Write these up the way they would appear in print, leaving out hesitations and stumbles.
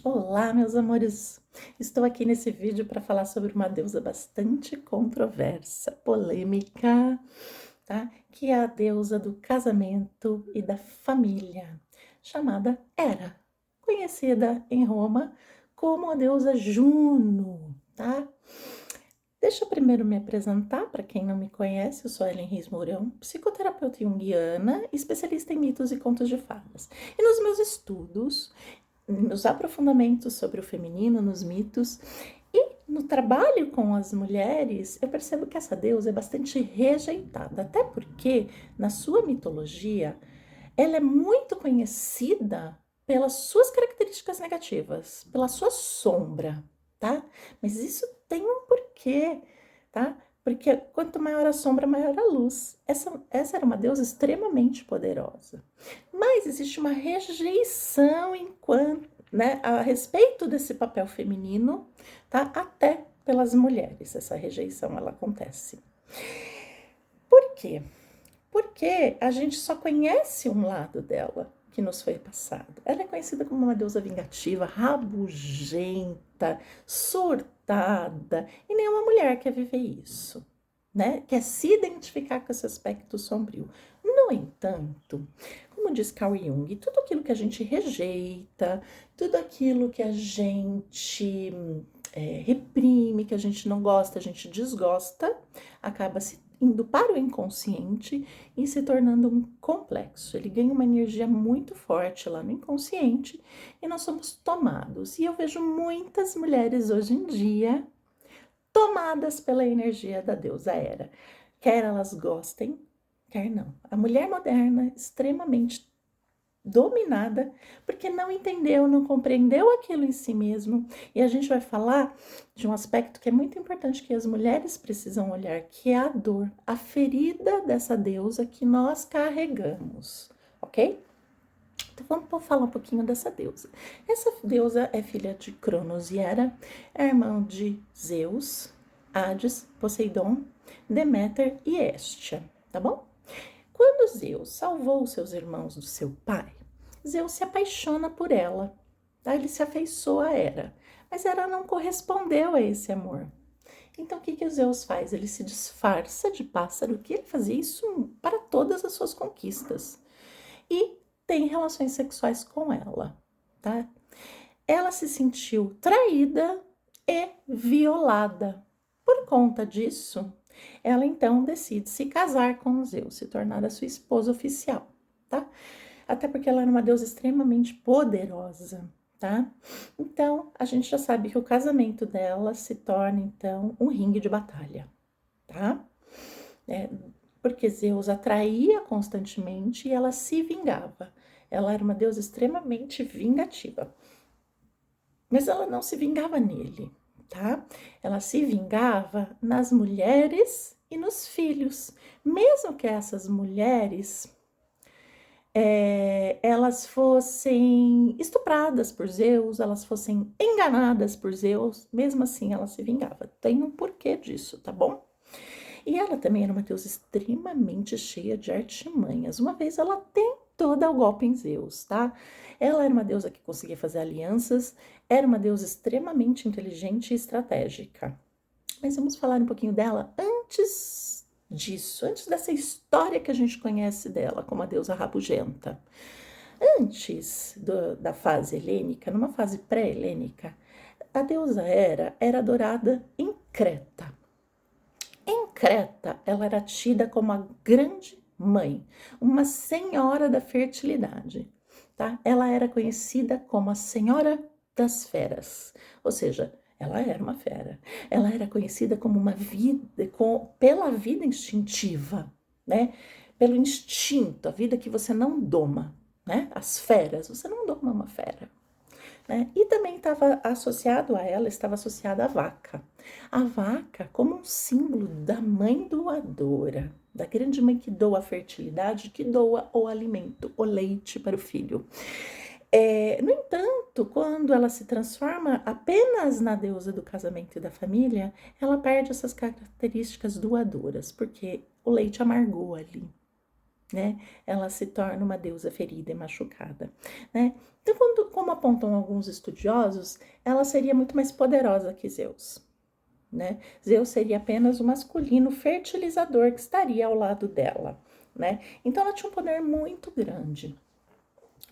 Olá, meus amores! Estou aqui nesse vídeo para falar sobre uma deusa bastante controversa, polêmica, tá? Que é a deusa do casamento e da família, chamada Hera, conhecida em Roma como a deusa Juno, tá? Deixa eu primeiro me apresentar, para quem não me conhece, eu sou Ellen Reis Mourão, psicoterapeuta junguiana, especialista em mitos e contos de fadas. E nos meus estudos, nos aprofundamentos sobre o feminino, nos mitos e no trabalho com as mulheres, eu percebo que essa deusa é bastante rejeitada, até porque na sua mitologia ela é muito conhecida pelas suas características negativas, pela sua sombra, tá? Mas isso tem um porquê, tá? Porque quanto maior a sombra, maior a luz. Essa era uma deusa extremamente poderosa. Mas existe uma rejeição enquanto, né, a respeito desse papel feminino, tá? Até pelas mulheres. Essa rejeição ela acontece. Por quê? Porque a gente só conhece um lado dela que nos foi passado. Ela é conhecida como uma deusa vingativa, rabugenta, surtada, e nenhuma mulher quer viver isso, né? Quer se identificar com esse aspecto sombrio. No entanto, como diz Carl Jung, tudo aquilo que a gente rejeita, tudo aquilo que a gente reprime, que a gente não gosta, a gente desgosta, acaba se indo para o inconsciente e se tornando um complexo. Ele ganha uma energia muito forte lá no inconsciente e nós somos tomados. E eu vejo muitas mulheres hoje em dia tomadas pela energia da deusa Hera. Quer elas gostem, quer não. A mulher moderna, extremamente dominada, porque não entendeu, não compreendeu aquilo em si mesmo. E a gente vai falar de um aspecto que é muito importante que as mulheres precisam olhar, que é a dor, a ferida dessa deusa que nós carregamos, ok? Então vamos falar um pouquinho dessa deusa. Essa deusa é filha de Cronos e Hera, é irmã de Zeus, Hades, Poseidon, Deméter e Hestia, tá bom? Quando Zeus salvou seus irmãos do seu pai, Zeus se apaixona por ela, tá? Ele se afeiçoa a Hera, mas Hera não correspondeu a esse amor. Então o que o Zeus faz? Ele se disfarça de pássaro, que ele fazia isso para todas as suas conquistas, e tem relações sexuais com ela, tá? Ela se sentiu traída e violada. Por conta disso, ela então decide se casar com Zeus, se tornar a sua esposa oficial, tá? Até porque ela era uma deusa extremamente poderosa, tá? Então, a gente já sabe que o casamento dela se torna então um ringue de batalha, tá? É, porque Zeus atraía constantemente e ela se vingava. Ela era uma deusa extremamente vingativa. Mas ela não se vingava nele, tá? Ela se vingava nas mulheres e nos filhos. Mesmo que essas mulheres elas fossem estupradas por Zeus, elas fossem enganadas por Zeus, mesmo assim ela se vingava. Tem um porquê disso, tá bom? E ela também era uma deusa extremamente cheia de artimanhas. Uma vez ela tentou dar o golpe em Zeus, tá? Ela era uma deusa que conseguia fazer alianças, era uma deusa extremamente inteligente e estratégica. Mas vamos falar um pouquinho dela antes disso, antes dessa história que a gente conhece dela como a deusa rabugenta. Antes da fase helênica, numa fase pré-helênica, a deusa era adorada em Creta. Em Creta, ela era tida como a grande mãe, uma senhora da fertilidade, tá? Ela era conhecida como a senhora das feras, ou seja, ela era uma fera. Ela era conhecida como uma vida, pela vida instintiva, né? Pelo instinto, a vida que você não doma, né? As feras, você não doma uma fera, né? E também estava associado a ela, estava associada a vaca. A vaca como um símbolo da mãe doadora, da grande mãe que doa a fertilidade, que doa o alimento, o leite para o filho. No entanto, quando ela se transforma apenas na deusa do casamento e da família, ela perde essas características doadoras, porque o leite amargou ali, né? Ela se torna uma deusa ferida e machucada, né? Então, como apontam alguns estudiosos, ela seria muito mais poderosa que Zeus, né? Zeus seria apenas o masculino fertilizador que estaria ao lado dela, né? Então, ela tinha um poder muito grande.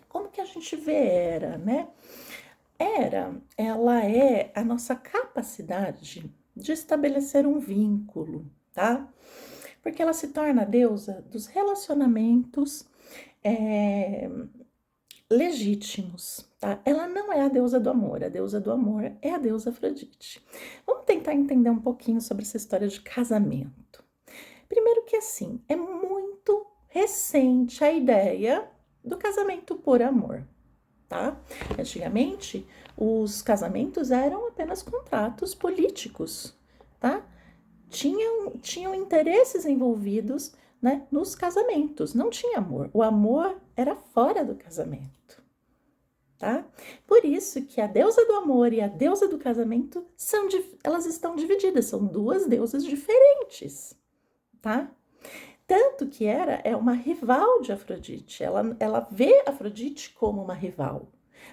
Como que a gente vê Hera, né? Hera, ela é a nossa capacidade de estabelecer um vínculo, tá? Porque ela se torna a deusa dos relacionamentos legítimos, tá? Ela não é a deusa do amor, a deusa do amor é a deusa Afrodite. Vamos tentar entender um pouquinho sobre essa história de casamento. Primeiro que assim, é muito recente a ideia do casamento por amor, tá? Antigamente, os casamentos eram apenas contratos políticos, tá? Tinham interesses envolvidos, né, nos casamentos, não tinha amor. O amor era fora do casamento, tá? Por isso que a deusa do amor e a deusa do casamento elas estão divididas, são duas deusas diferentes, tá? Tanto que Hera é uma rival de Afrodite, ela vê Afrodite como uma rival,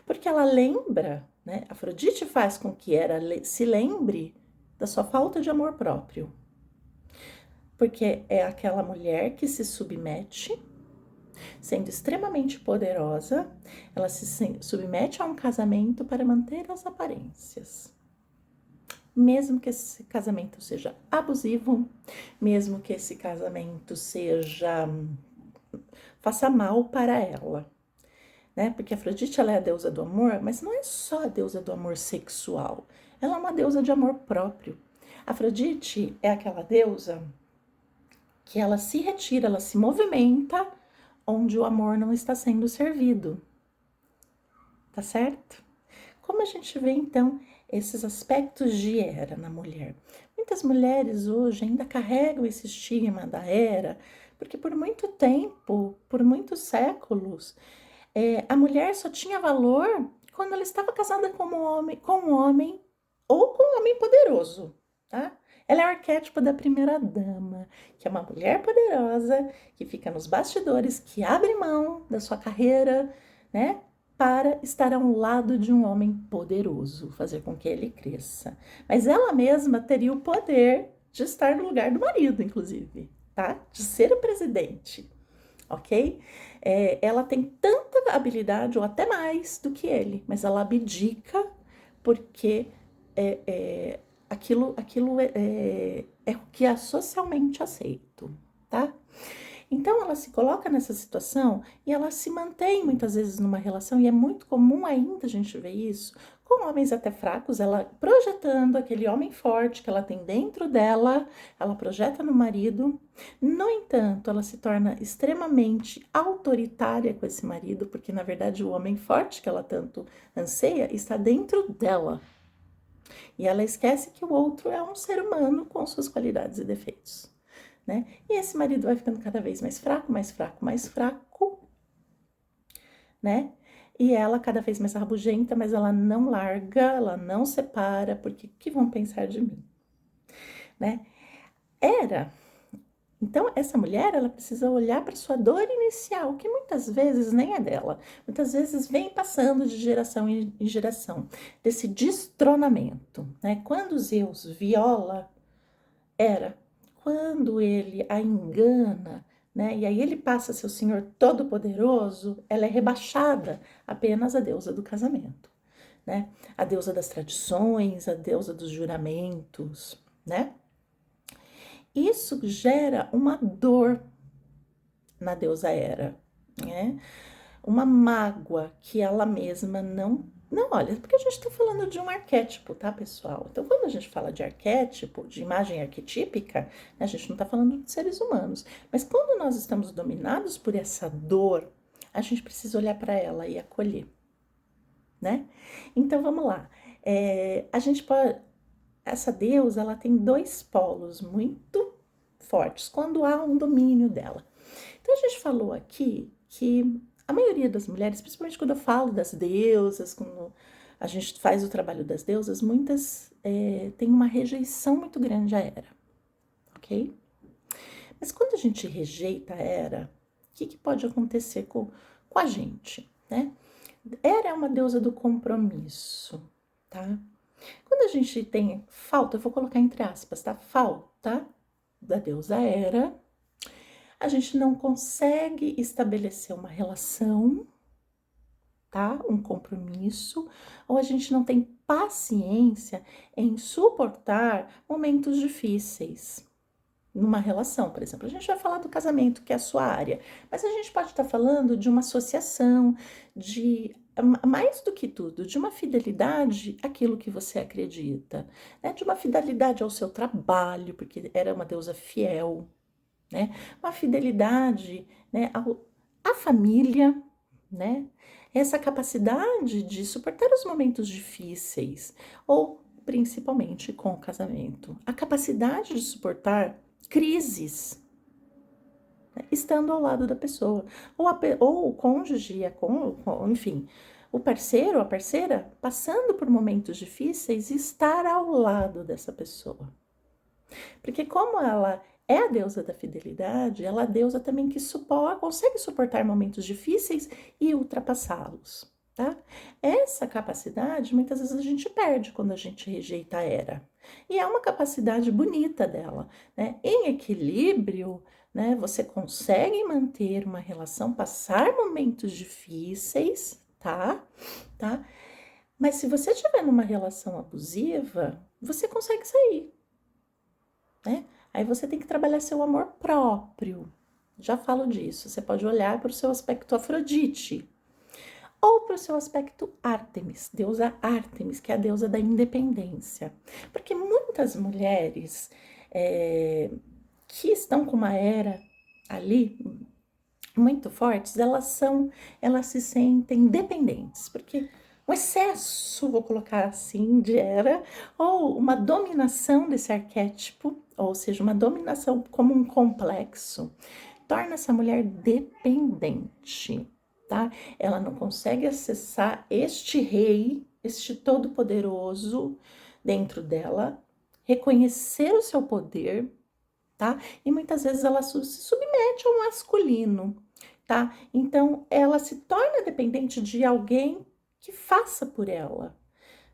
porque ela lembra, né? Afrodite faz com que Hera se lembre da sua falta de amor próprio, porque é aquela mulher que se submete, sendo extremamente poderosa, ela se submete a um casamento para manter as aparências. Mesmo que esse casamento seja abusivo, mesmo que esse casamento faça mal para ela, né? Porque Afrodite, ela é a deusa do amor, mas não é só a deusa do amor sexual, ela é uma deusa de amor próprio. Afrodite é aquela deusa que ela se retira, ela se movimenta onde o amor não está sendo servido, tá certo? Como a gente vê então esses aspectos de Hera na mulher? Muitas mulheres hoje ainda carregam esse estigma da Hera, porque por muito tempo, por muitos séculos, a mulher só tinha valor quando ela estava casada com um homem ou com um homem poderoso, tá? Ela é o arquétipo da primeira dama, que é uma mulher poderosa, que fica nos bastidores, que abre mão da sua carreira, né? Para estar ao lado de um homem poderoso, fazer com que ele cresça. Mas ela mesma teria o poder de estar no lugar do marido, inclusive, tá? De ser o presidente, ok? Ela tem tanta habilidade, ou até mais do que ele, mas ela abdica porque aquilo é o que é socialmente aceito, tá? Então ela se coloca nessa situação e ela se mantém muitas vezes numa relação, e é muito comum ainda a gente ver isso, com homens até fracos, ela projetando aquele homem forte que ela tem dentro dela, ela projeta no marido. No entanto, ela se torna extremamente autoritária com esse marido, porque na verdade o homem forte que ela tanto anseia está dentro dela. E ela esquece que o outro é um ser humano com suas qualidades e defeitos, né? E esse marido vai ficando cada vez mais fraco, mais fraco, mais fraco, né? E ela cada vez mais rabugenta, mas ela não larga, ela não separa, porque o que vão pensar de mim, né? Então, essa mulher, ela precisa olhar para sua dor inicial, que muitas vezes nem é dela. Muitas vezes vem passando de geração em geração, desse destronamento, né? Quando Zeus viola Hera, quando ele a engana, né? E aí ele passa a ser o Senhor Todo-Poderoso, ela é rebaixada apenas a deusa do casamento, né? A deusa das tradições, a deusa dos juramentos, né? Isso gera uma dor na deusa Hera, né? Uma mágoa que ela mesma não olha, porque a gente está falando de um arquétipo, tá, pessoal? Então, quando a gente fala de arquétipo, de imagem arquetípica, a gente não está falando de seres humanos. Mas quando nós estamos dominados por essa dor, a gente precisa olhar para ela e acolher, né? Então, vamos lá. A gente pode. Essa deusa, ela tem dois polos muito fortes quando há um domínio dela. Então, a gente falou aqui que a maioria das mulheres, principalmente quando eu falo das deusas, quando a gente faz o trabalho das deusas, muitas têm uma rejeição muito grande à Hera, ok? Mas quando a gente rejeita a Hera, que pode acontecer com a gente, né? Hera é uma deusa do compromisso, tá? Quando a gente tem falta, eu vou colocar entre aspas, tá? Falta da deusa Hera, a gente não consegue estabelecer uma relação, tá? Um compromisso, ou a gente não tem paciência em suportar momentos difíceis numa relação, por exemplo. A gente vai falar do casamento, que é a sua área, mas a gente pode estar falando de uma associação, de mais do que tudo, de uma fidelidade àquilo que você acredita, né? De uma fidelidade ao seu trabalho, porque era uma deusa fiel, né? Uma fidelidade, né, à família, né? Essa capacidade de suportar os momentos difíceis, ou principalmente com o casamento, a capacidade de suportar crises, né, estando ao lado da pessoa, ou o cônjuge, enfim, o parceiro, a parceira, passando por momentos difíceis, estar ao lado dessa pessoa. Porque como ela é a deusa da fidelidade, ela é a deusa também que consegue suportar momentos difíceis e ultrapassá-los, tá? Essa capacidade, muitas vezes a gente perde quando a gente rejeita a Hera. E é uma capacidade bonita dela, né? Em equilíbrio, né? Você consegue manter uma relação, passar momentos difíceis, tá? Tá? Mas se você estiver numa relação abusiva, você consegue sair, né? Aí você tem que trabalhar seu amor próprio. Já falo disso. Você pode olhar para o seu aspecto Afrodite ou para o seu aspecto Ártemis, deusa Ártemis, que é a deusa da independência. Porque muitas mulheres que estão com uma Hera ali muito fortes, elas se sentem dependentes, porque um excesso, vou colocar assim, de Hera, ou uma dominação desse arquétipo, ou seja, uma dominação como um complexo, torna essa mulher dependente, tá? Ela não consegue acessar este rei, este todo-poderoso dentro dela, reconhecer o seu poder, tá? E muitas vezes ela se submete ao masculino, tá? Então ela se torna dependente de alguém que faça por ela,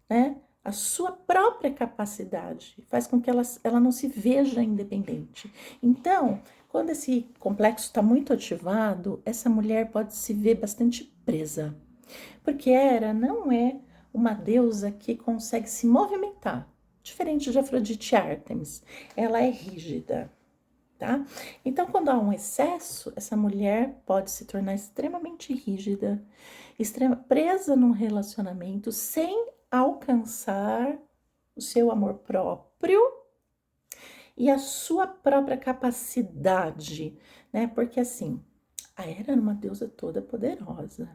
né? A sua própria capacidade faz com que ela não se veja independente. Então, quando esse complexo está muito ativado, essa mulher pode se ver bastante presa, porque Hera não é uma deusa que consegue se movimentar, diferente de Afrodite e Ártemis. Ela é rígida, tá? Então, quando há um excesso, essa mulher pode se tornar extremamente rígida, presa num relacionamento sem alcançar o seu amor próprio e a sua própria capacidade, né? Porque assim, a Hera era uma deusa toda poderosa,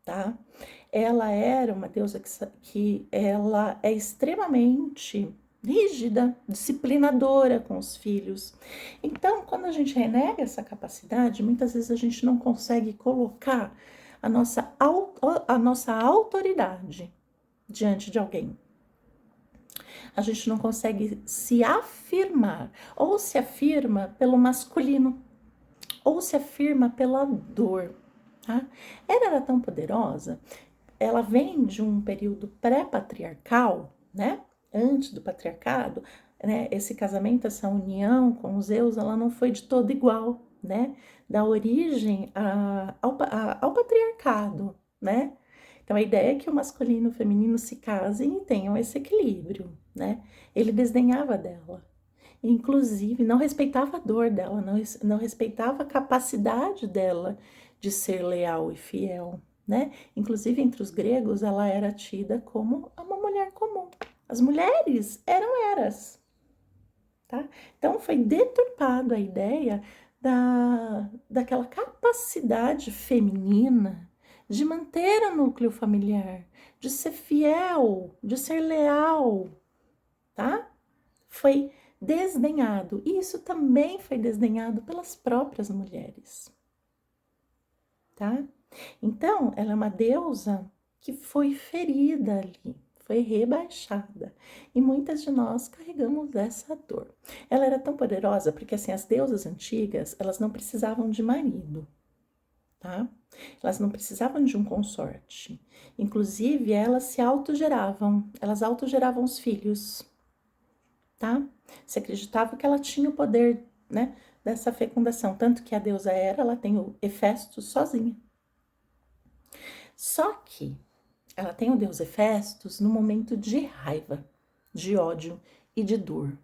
tá? Ela era uma deusa que ela é extremamente rígida, disciplinadora com os filhos. Então, quando a gente renega essa capacidade, muitas vezes a gente não consegue colocar a nossa autoridade diante de alguém. A gente não consegue se afirmar, ou se afirma pelo masculino, ou se afirma pela dor, tá? Ela era tão poderosa, ela vem de um período pré-patriarcal, né? Antes do patriarcado, né? Esse casamento, essa união com os Zeus, ela não foi de todo igual, né? Da origem ao patriarcado, né? Então a ideia é que o masculino e o feminino se casem e tenham esse equilíbrio, né? Ele desdenhava dela. Inclusive, não respeitava a dor dela, não respeitava a capacidade dela de ser leal e fiel, né? Inclusive, entre os gregos, ela era tida como uma mulher comum. As mulheres eram eras, tá? Então, foi deturpada a ideia daquela capacidade feminina de manter o núcleo familiar, de ser fiel, de ser leal, tá? Foi desdenhado. E isso também foi desdenhado pelas próprias mulheres, tá? Então, ela é uma deusa que foi ferida ali, foi rebaixada. E muitas de nós carregamos essa dor. Ela era tão poderosa porque, assim, as deusas antigas, elas não precisavam de marido, tá? Elas não precisavam de um consorte. Inclusive, elas se autogeravam, elas autogeravam os filhos, tá? Se acreditava que ela tinha o poder, né, dessa fecundação. Tanto que a deusa Hera, ela tem o Hefesto sozinha. Só que ela tem o deus Hefestos no momento de raiva, de ódio e de dor.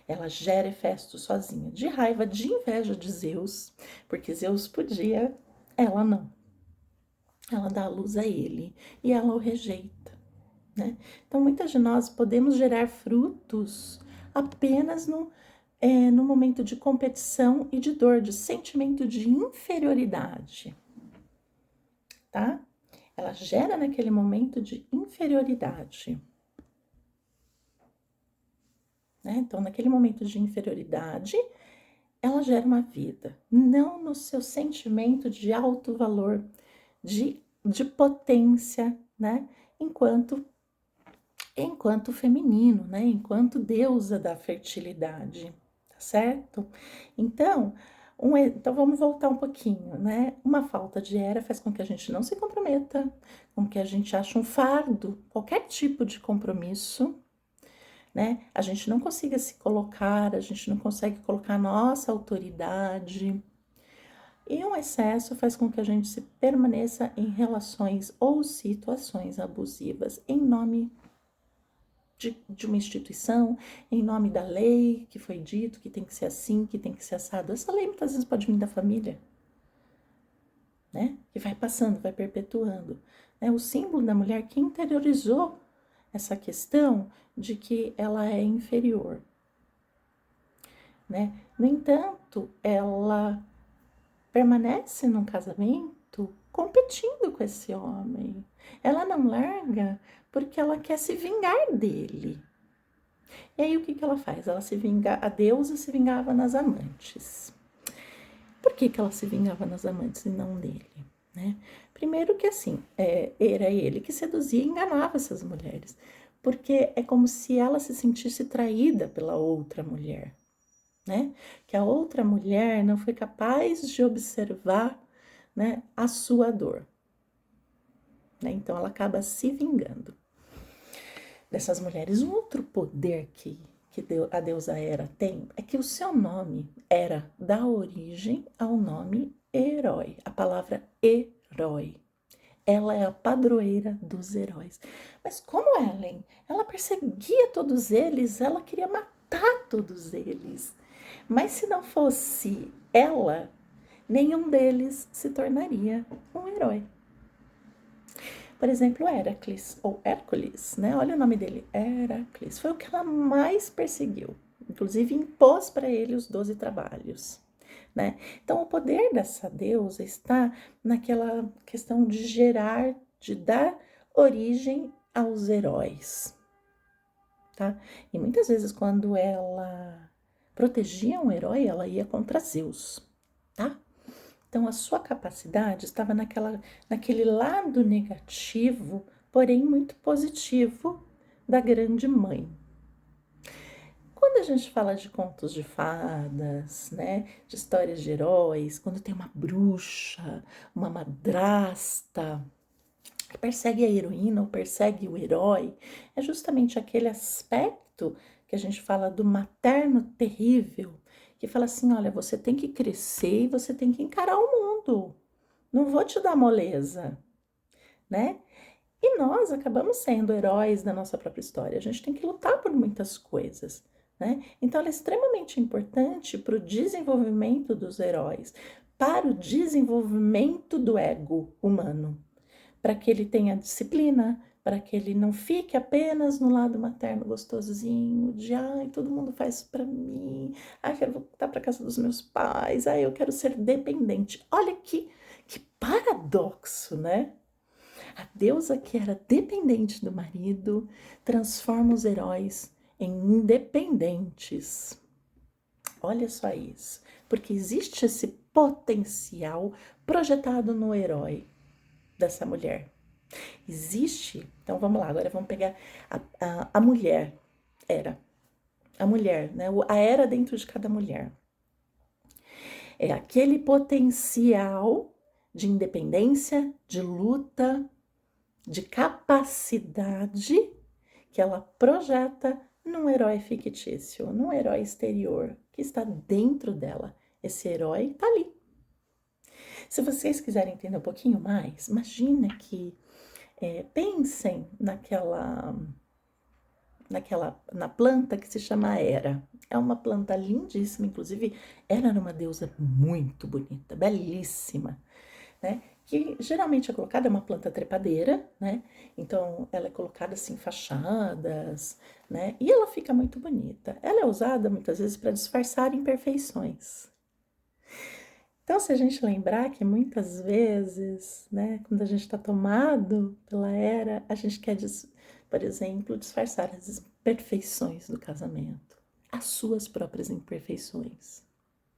Ela gera Hefestos sozinha, de raiva, de inveja de Zeus, porque Zeus podia, ela não. Ela dá a luz a ele e ela o rejeita, né? Então, muitas de nós podemos gerar frutos apenas no momento de competição e de dor, de sentimento de inferioridade, tá? Ela gera naquele momento de inferioridade. Né? Então, naquele momento de inferioridade, ela gera uma vida, não no seu sentimento de alto valor, de potência, né? Enquanto feminino, né? Enquanto deusa da fertilidade, tá certo? Então, então vamos voltar um pouquinho, né? Uma falta de Hera faz com que a gente não se comprometa, com que a gente ache um fardo, qualquer tipo de compromisso, né? A gente não consiga se colocar, a gente não consegue colocar a nossa autoridade. E um excesso faz com que a gente se permaneça em relações ou situações abusivas em nome de uma instituição, em nome da lei que foi dito que tem que ser assim, que tem que ser assado. Essa lei muitas vezes pode vir da família, né? Que vai passando, vai perpetuando. O símbolo da mulher que interiorizou essa questão de que ela é inferior, né? No entanto, ela permanece num casamento competindo com esse homem. Ela não larga porque ela quer se vingar dele. E aí o que ela faz? A deusa se vingava nas amantes. Por que ela se vingava nas amantes e não nele? Né? Primeiro que assim, era ele que seduzia e enganava essas mulheres. Porque é como se ela se sentisse traída pela outra mulher. Né? Que a outra mulher não foi capaz de observar, né, a sua dor. Né? Então ela acaba se vingando dessas mulheres. Um outro poder que a deusa Hera tem é que o seu nome Hera dá origem ao nome herói, a palavra herói. Ela é a padroeira dos heróis. Mas como Ellen, ela perseguia todos eles, ela queria matar todos eles. Mas se não fosse ela, nenhum deles se tornaria um herói. Por exemplo, Heracles, ou Hércules, né? Olha o nome dele, Heracles. Foi o que ela mais perseguiu. Inclusive, impôs para ele os 12 trabalhos. Né? Então, o poder dessa deusa está naquela questão de gerar, de dar origem aos heróis. Tá? E muitas vezes, quando ela protegia um herói, ela ia contra Zeus. Tá? Então, a sua capacidade estava naquele lado negativo, porém muito positivo, da grande mãe. Quando a gente fala de contos de fadas, né, de histórias de heróis, quando tem uma bruxa, uma madrasta que persegue a heroína ou persegue o herói, é justamente aquele aspecto que a gente fala do materno terrível, que fala assim, olha, você tem que crescer e você tem que encarar o mundo. Não vou te dar moleza, né? E nós acabamos sendo heróis da nossa própria história. A gente tem que lutar por muitas coisas, né? Então, ela é extremamente importante para o desenvolvimento dos heróis, para o desenvolvimento do ego humano, para que ele tenha disciplina, para que ele não fique apenas no lado materno gostosinho, de ai, todo mundo faz para mim, ai, quero voltar para casa dos meus pais, ai, eu quero ser dependente. Olha que paradoxo, né? A deusa que era dependente do marido transforma os heróis em independentes. Olha só isso, porque existe esse potencial projetado no herói dessa mulher. Existe, então vamos lá, agora vamos pegar a mulher, a mulher, né? A era dentro de cada mulher. É aquele potencial de independência, de luta, de capacidade que ela projeta num herói fictício, num herói exterior que está dentro dela. Esse herói está ali. Se vocês quiserem entender um pouquinho mais, imagina que pensem na planta que se chama Hera. É uma planta lindíssima, inclusive Hera era uma deusa muito bonita, belíssima, né? Que geralmente é colocada, é uma planta trepadeira, né? Então ela é colocada assim em fachadas, né? E ela fica muito bonita. Ela é usada muitas vezes para disfarçar imperfeições. Então, se a gente lembrar que muitas vezes, né, quando a gente está tomado pela era, a gente quer, por exemplo, disfarçar as imperfeições do casamento, as suas próprias imperfeições,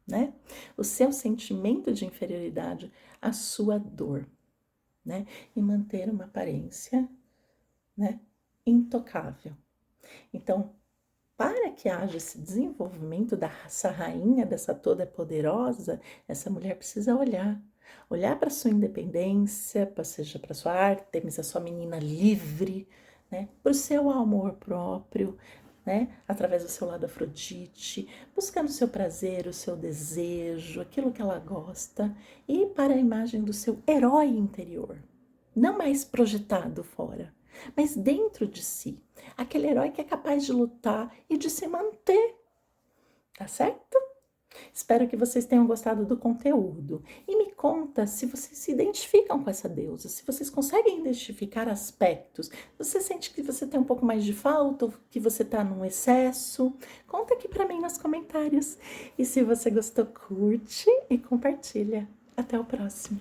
né? O seu sentimento de inferioridade, a sua dor, né? E manter uma aparência, né, intocável. Então, para que haja esse desenvolvimento dessa rainha, dessa toda poderosa, essa mulher precisa olhar para sua independência, seja para sua Ártemis, a sua menina livre, né? Para o seu amor próprio, né? Através do seu lado Afrodite, buscando o seu prazer, o seu desejo, aquilo que ela gosta, e para a imagem do seu herói interior, não mais projetado fora, mas dentro de si. Aquele herói que é capaz de lutar e de se manter, tá certo? Espero que vocês tenham gostado do conteúdo. E me conta se vocês se identificam com essa deusa, se vocês conseguem identificar aspectos. Você sente que você tem um pouco mais de falta, ou que você tá num excesso? Conta aqui pra mim nos comentários. E se você gostou, curte e compartilha. Até o próximo.